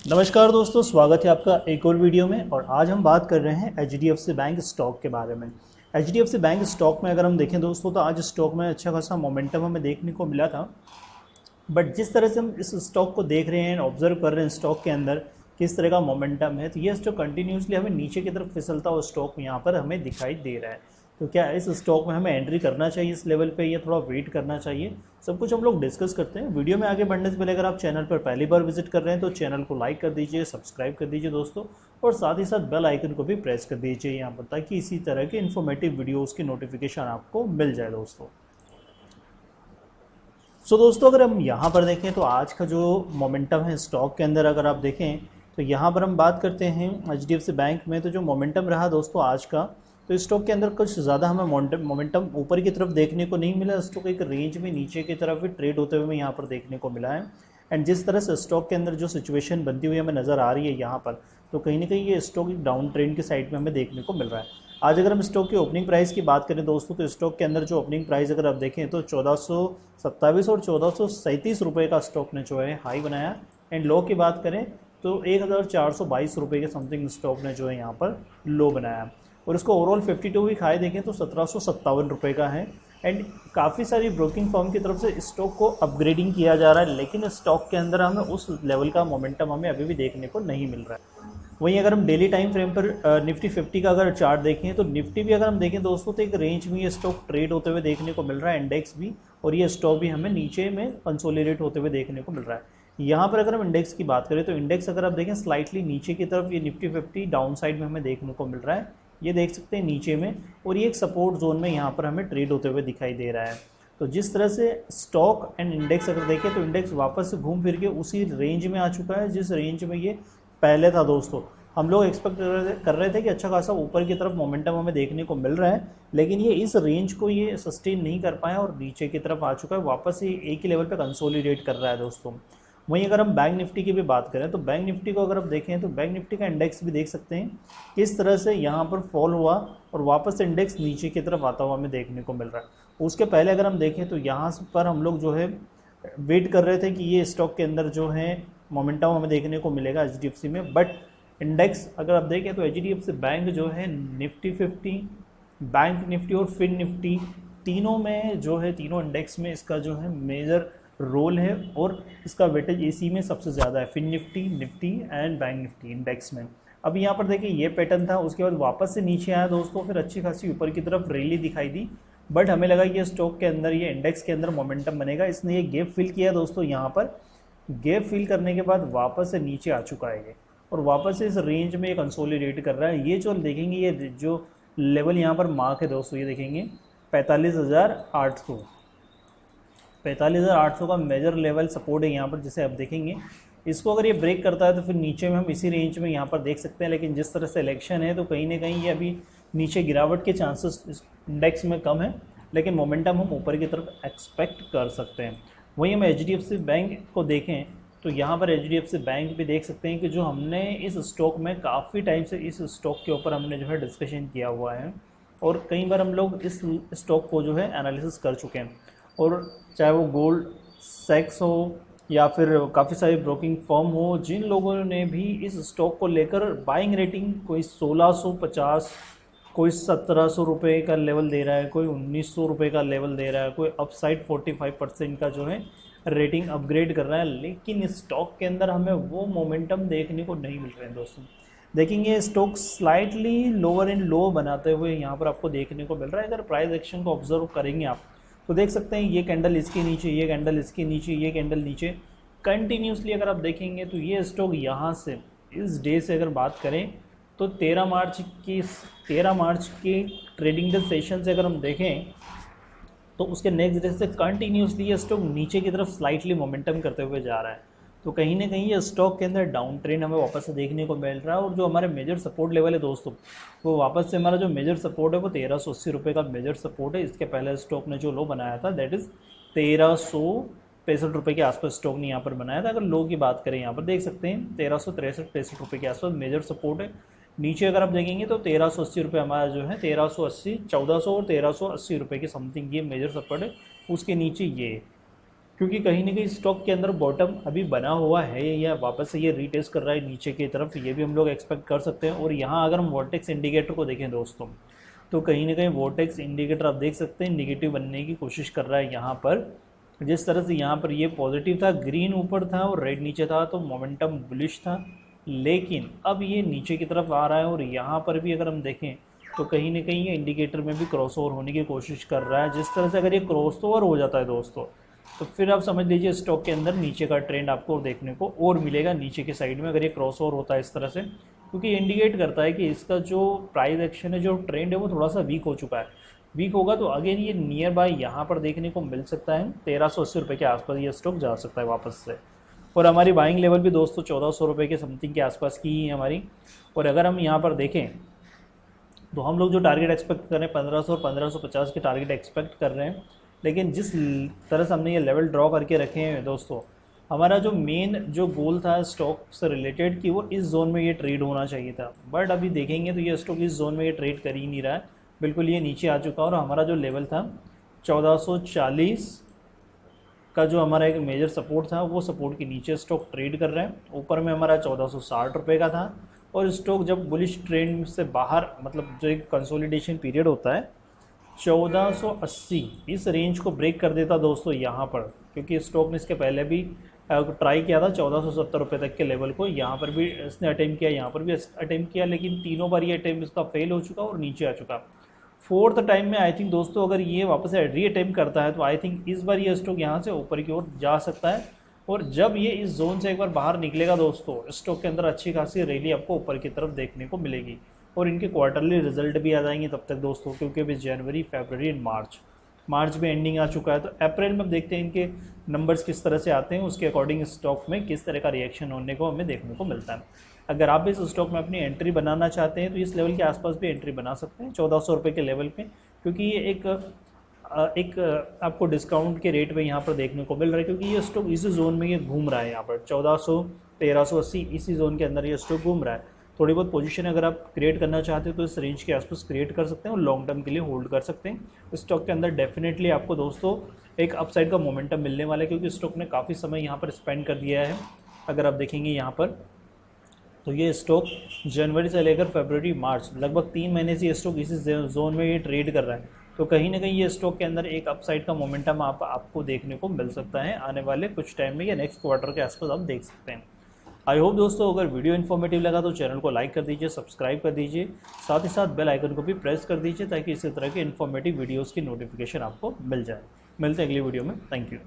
नमस्कार दोस्तों, स्वागत है आपका एक और वीडियो में। और आज हम बात कर रहे हैं एचडीएफसी बैंक स्टॉक के बारे में। एचडीएफसी बैंक स्टॉक में अगर हम देखें दोस्तों तो आज स्टॉक में अच्छा खासा मोमेंटम हमें देखने को मिला था। बट जिस तरह से हम इस स्टॉक को देख रहे हैं, ऑब्जर्व कर रहे हैं स्टॉक के अंदर किस तरह का मोमेंटम है, तो ये स्टॉक कंटिन्यूसली हमें नीचे की तरफ फिसलता हुआ स्टॉक यहाँ पर हमें दिखाई दे रहा है। तो क्या इस स्टॉक में हमें एंट्री करना चाहिए इस लेवल पे, या थोड़ा वेट करना चाहिए, सब कुछ हम लोग डिस्कस करते हैं। वीडियो में आगे बढ़ने से पहले अगर आप चैनल पर पहली बार विजिट कर रहे हैं तो चैनल को लाइक कर दीजिए, सब्सक्राइब कर दीजिए दोस्तों, और साथ ही साथ बेल आइकन को भी प्रेस कर दीजिए यहाँ पर, ताकि इसी तरह के इन्फॉर्मेटिव वीडियोज़ की नोटिफिकेशन आपको मिल जाए दोस्तों। दोस्तों अगर हम यहाँ पर देखें तो आज का जो मोमेंटम है स्टॉक के अंदर, अगर आप देखें तो यहाँ पर हम बात करते हैं एचडीएफसी बैंक में, तो जो मोमेंटम रहा दोस्तों आज का, तो स्टॉक के अंदर कुछ ज़्यादा हमें मोमेंटम ऊपर की तरफ देखने को नहीं मिला। स्टॉक एक रेंज में नीचे की तरफ भी ट्रेड होते हुए हमें यहाँ पर देखने को मिला है। एंड जिस तरह से स्टॉक के अंदर जो सिचुएशन बनती हुई हमें नज़र आ रही है यहाँ पर, तो कहीं ना कहीं ये स्टॉक एक डाउन ट्रेंड की साइड में हमें देखने को मिल रहा है। आज अगर हम स्टॉक की ओपनिंग प्राइस की बात करें दोस्तों, तो स्टॉक के अंदर जो ओपनिंग प्राइस अगर आप देखें तो 1427 और 1437 रुपये का स्टॉक ने जो है हाई बनाया। एंड लो की बात करें तो 1422 रुपये के समथिंग स्टॉक ने जो है यहाँ पर लो बनाया। और इसको ओवरऑल 52 वीक हाई देखें तो 1757 रुपये का है। एंड काफ़ी सारी ब्रोकिंग फर्म की तरफ से स्टॉक को अपग्रेडिंग किया जा रहा है, लेकिन स्टॉक के अंदर हमें उस लेवल का मोमेंटम हमें अभी भी देखने को नहीं मिल रहा है। वहीं अगर हम डेली टाइम फ्रेम पर निफ्टी 50 का अगर चार्ट देखें तो निफ्टी भी अगर हम देखें दोस्तों तो एक रेंज में ये स्टॉक ट्रेड होते हुए देखने को मिल रहा है, इंडेक्स भी, और ये स्टॉक भी हमें नीचे में कंसोलिडेट होते हुए देखने को मिल रहा है। यहाँ पर अगर हम इंडेक्स की बात करें तो इंडेक्स अगर आप देखें स्लाइटली नीचे की तरफ, ये निफ्टी 50 डाउन साइड में हमें देखने को मिल रहा है, ये देख सकते हैं नीचे में, और ये एक सपोर्ट जोन में यहाँ पर हमें ट्रेड होते हुए दिखाई दे रहा है। तो जिस तरह से स्टॉक एंड इंडेक्स अगर देखें तो इंडेक्स वापस से घूम फिर के उसी रेंज में आ चुका है जिस रेंज में ये पहले था दोस्तों। हम लोग एक्सपेक्ट कर रहे थे कि अच्छा खासा ऊपर की तरफ मोमेंटम हमें देखने को मिल रहा है, लेकिन ये इस रेंज को ये सस्टेन नहीं कर पाया और नीचे की तरफ आ चुका है, वापस ये एक ही लेवल पे कंसोलिडेट कर रहा है दोस्तों। वहीं अगर हम बैंक निफ्टी की भी बात करें तो बैंक निफ्टी को अगर आप देखें तो बैंक निफ्टी का इंडेक्स भी देख सकते हैं किस तरह से यहाँ पर फॉल हुआ और वापस इंडेक्स नीचे की तरफ आता हुआ हमें देखने को मिल रहा है। उसके पहले अगर हम देखें तो यहाँ पर हम लोग जो है वेट कर रहे थे कि ये स्टॉक के अंदर जो है मोमेंटम हमें देखने को मिलेगा एचडीएफसी में, बट इंडेक्स अगर आप देखें तो एचडीएफसी बैंक जो है निफ्टी 50, बैंक निफ्टी और फिन निफ्टी तीनों में जो है, तीनों इंडेक्स में इसका जो है मेजर रोल है, और इसका वेटेज एसी में सबसे ज़्यादा है, fin Nifty, Nifty and bank Nifty index में। अब यहाँ पर देखिए ये पैटर्न था, उसके बाद वापस से नीचे आया दोस्तों, फिर अच्छी खासी ऊपर की तरफ रैली दिखाई दी, बट हमें लगा ये स्टॉक के अंदर, ये इंडेक्स के अंदर मोमेंटम बनेगा। इसने ये गैप फिल किया दोस्तों, यहाँ पर गैप फिल करने के बाद वापस से नीचे आ चुका है ये, और वापस से इस रेंज में कंसोलिडेट कर रहा है। ये जो देखेंगे, ये जो लेवल यहाँ पर मार्क है दोस्तों, ये देखेंगे 45,800 45,800 का मेजर लेवल सपोर्ट है यहाँ पर, जिसे आप देखेंगे। इसको अगर ये ब्रेक करता है तो फिर नीचे में हम इसी रेंज में यहाँ पर देख सकते हैं, लेकिन जिस तरह से इलेक्शन है तो कहीं ना कहीं ये अभी नीचे गिरावट के चांसेस इंडेक्स में कम है, लेकिन मोमेंटम हम ऊपर की तरफ एक्सपेक्ट कर सकते हैं। वहीं हम एचडीएफसी बैंक को देखें तो यहाँ पर एचडीएफसी बैंक भी देख सकते हैं कि जो हमने इस स्टॉक में काफ़ी टाइम से इस स्टॉक के ऊपर हमने जो है डिस्कशन किया हुआ है, और कई बार हम लोग इस स्टॉक को जो है एनालिसिस कर चुके हैं, और चाहे वो गोल्ड सेक्स हो या फिर काफ़ी सारी ब्रोकिंग फर्म हो, जिन लोगों ने भी इस स्टॉक को लेकर बाइंग रेटिंग कोई 1650, कोई 1700 रुपये का लेवल दे रहा है, कोई 1900 रुपये का लेवल दे रहा है, कोई अपसाइड 45% का जो है रेटिंग अपग्रेड कर रहा है, लेकिन इस स्टॉक के अंदर हमें वो मोमेंटम देखने को नहीं मिल रहे हैं दोस्तों। देखेंगे stock slightly lower and low बनाते हुए यहाँ पर आपको देखने को मिल रहा है। अगर प्राइस एक्शन को ऑब्जर्व करेंगे आप तो देख सकते हैं ये कैंडल इसके नीचे, ये कैंडल इसके नीचे, ये कैंडल नीचे, कंटिन्यूसली अगर आप देखेंगे तो ये स्टॉक यहाँ से इस डे से अगर बात करें तो 13 मार्च के ट्रेडिंग डे सेशन से अगर हम देखें तो उसके नेक्स्ट डे से कंटिन्यूसली ये स्टॉक नीचे की तरफ स्लाइटली मोमेंटम करते हुए जा रहा है। तो कहीं ना कहीं ये स्टॉक के अंदर डाउन ट्रेंड हमें वापस से देखने को मिल रहा है, और जो हमारे मेजर सपोर्ट लेवल है दोस्तों, वो वापस से हमारा जो मेजर सपोर्ट है वो 1380 रुपये का मेजर सपोर्ट है। इसके पहले स्टॉक ने जो लो बनाया था दैट इज़ 1365 रुपये के आसपास स्टॉक ने यहाँ पर बनाया था। अगर लो की बात करें यहाँ पर देख सकते हैं 1363 रुपये के आसपास मेजर सपोर्ट है। नीचे अगर आप देखेंगे तो 1380 रुपये हमारा जो है 1380, 1400 और 1380 रुपये की समथिंग ये मेजर सपोर्ट है। उसके नीचे ये क्योंकि कहीं ना कहीं स्टॉक के अंदर बॉटम अभी बना हुआ है या वापस से ये रीटेस्ट कर रहा है नीचे की तरफ, ये भी हम लोग एक्सपेक्ट कर सकते हैं। और यहाँ अगर हम वोर्टेक्स इंडिकेटर को देखें दोस्तों, तो कहीं ना कहीं वोर्टेक्स इंडिकेटर आप देख सकते हैं निगेटिव बनने की कोशिश कर रहा है यहाँ पर। जिस तरह से यहाँ पर ये पॉजिटिव था, ग्रीन ऊपर था और रेड नीचे था, तो मोमेंटम बुलिश था। लेकिन अब ये नीचे की तरफ आ रहा है और यहाँ पर भी अगर हम देखें तो कहीं ना कहीं ये इंडिकेटर में भी क्रॉसओवर होने की कोशिश कर रहा है। जिस तरह से अगर ये क्रॉसओवर हो जाता है दोस्तों, तो फिर आप समझ लीजिए स्टॉक के अंदर नीचे का ट्रेंड आपको देखने को और मिलेगा नीचे के साइड में, अगर ये क्रॉसओवर होता है इस तरह से। क्योंकि इंडिकेट करता है कि इसका जो प्राइस एक्शन है, जो ट्रेंड है, वो थोड़ा सा वीक हो चुका है। वीक होगा तो अगेन ये नियर बाय यहाँ पर देखने को मिल सकता है, 1380 रुपये के आसपास ये स्टॉक जा सकता है वापस से। और हमारी बाइंग लेवल भी दोस्तों 1400 रुपये के समथिंग के आसपास की ही है हमारी। और अगर हम यहाँ पर देखें तो हम लोग जो टारगेट एक्सपेक्ट कर रहे हैं 1500 और 1550 के टारगेट एक्सपेक्ट कर रहे हैं। लेकिन जिस तरह से हमने ये लेवल ड्रॉ करके रखे हैं दोस्तों, हमारा जो मेन जो गोल था स्टॉक से रिलेटेड कि वो इस जोन में ये ट्रेड होना चाहिए था, बट अभी देखेंगे तो ये स्टॉक इस जोन में ये ट्रेड कर ही नहीं रहा है, बिल्कुल ये नीचे आ चुका है। और हमारा जो लेवल था 1440 का जो हमारा एक मेजर सपोर्ट था, वो सपोर्ट के नीचे स्टॉक ट्रेड कर रहे हैं। ऊपर में हमारा 1460 रुपये का था। और स्टॉक जब बुलिश ट्रेंड से बाहर, मतलब जो एक कंसोलिडेशन पीरियड होता है 1480 इस रेंज को ब्रेक कर देता दोस्तों यहाँ पर, क्योंकि स्टॉक ने इसके पहले भी ट्राई किया था 1470 रुपये तक के लेवल को, यहाँ पर भी इसने अटेम्प्ट किया, यहाँ पर भी अटेम्प्ट किया, लेकिन तीनों बार ये अटेम्प्ट इसका फेल हो चुका और नीचे आ चुका। फोर्थ टाइम में आई थिंक दोस्तों अगर ये वापस से री अटेम्प्ट करता है तो आई थिंक इस बार ये स्टॉक यहाँ से ऊपर की ओर जा सकता है। और जब ये इस जोन से एक बार बाहर निकलेगा दोस्तों, स्टॉक के अंदर अच्छी खासी रैली आपको ऊपर की तरफ देखने को मिलेगी। और इनके क्वार्टरली रिजल्ट भी आ जाएंगे तब तक दोस्तों, क्योंकि अभी जनवरी, फरवरी एंड मार्च में एंडिंग आ चुका है। तो अप्रैल में देखते हैं इनके नंबर्स किस तरह से आते हैं, उसके अकॉर्डिंग स्टॉक में किस तरह का रिएक्शन होने को हमें देखने को मिलता है। अगर आप इस स्टॉक में अपनी एंट्री बनाना चाहते हैं तो इस लेवल के आसपास भी एंट्री बना सकते हैं 1400 रुपये के लेवल पे, क्योंकि ये एक आपको डिस्काउंट के रेट पे यहाँ पर देखने को मिल रहा है, क्योंकि ये स्टॉक इसी जोन में ये घूम रहा है। यहाँ पर 1400, 1380 इसी जोन के अंदर ये स्टॉक घूम रहा है। थोड़ी बहुत पोजीशन अगर आप क्रिएट करना चाहते हो तो इस रेंज के आसपास क्रिएट कर सकते हैं और लॉन्ग टर्म के लिए होल्ड कर सकते हैं। स्टॉक के अंदर डेफिनेटली आपको दोस्तों एक अपसाइड का मोमेंटम मिलने वाला है, क्योंकि स्टॉक ने काफ़ी समय यहाँ पर स्पेंड कर दिया है। अगर आप देखेंगे यहाँ पर तो ये स्टॉक जनवरी से लेकर फरवरी, मार्च लगभग 3 महीने से ये स्टॉक इसी जोन में ये ट्रेड कर रहा है। तो कहीं ना कहीं ये स्टॉक के अंदर एक अपसाइड का मोमेंटम आपको देखने को मिल सकता है आने वाले कुछ टाइम में या नेक्स्ट क्वार्टर के आसपास आप देख सकते हैं। आई होप दोस्तों अगर वीडियो इन्फॉर्मेटिव लगा तो चैनल को लाइक कर दीजिए, सब्सक्राइब कर दीजिए, साथ ही साथ बेल आइकन को भी प्रेस कर दीजिए ताकि इसी तरह के इन्फॉर्मेटिव वीडियोज़ की नोटिफिकेशन आपको मिल जाए। मिलते हैं अगली वीडियो में। Thank you.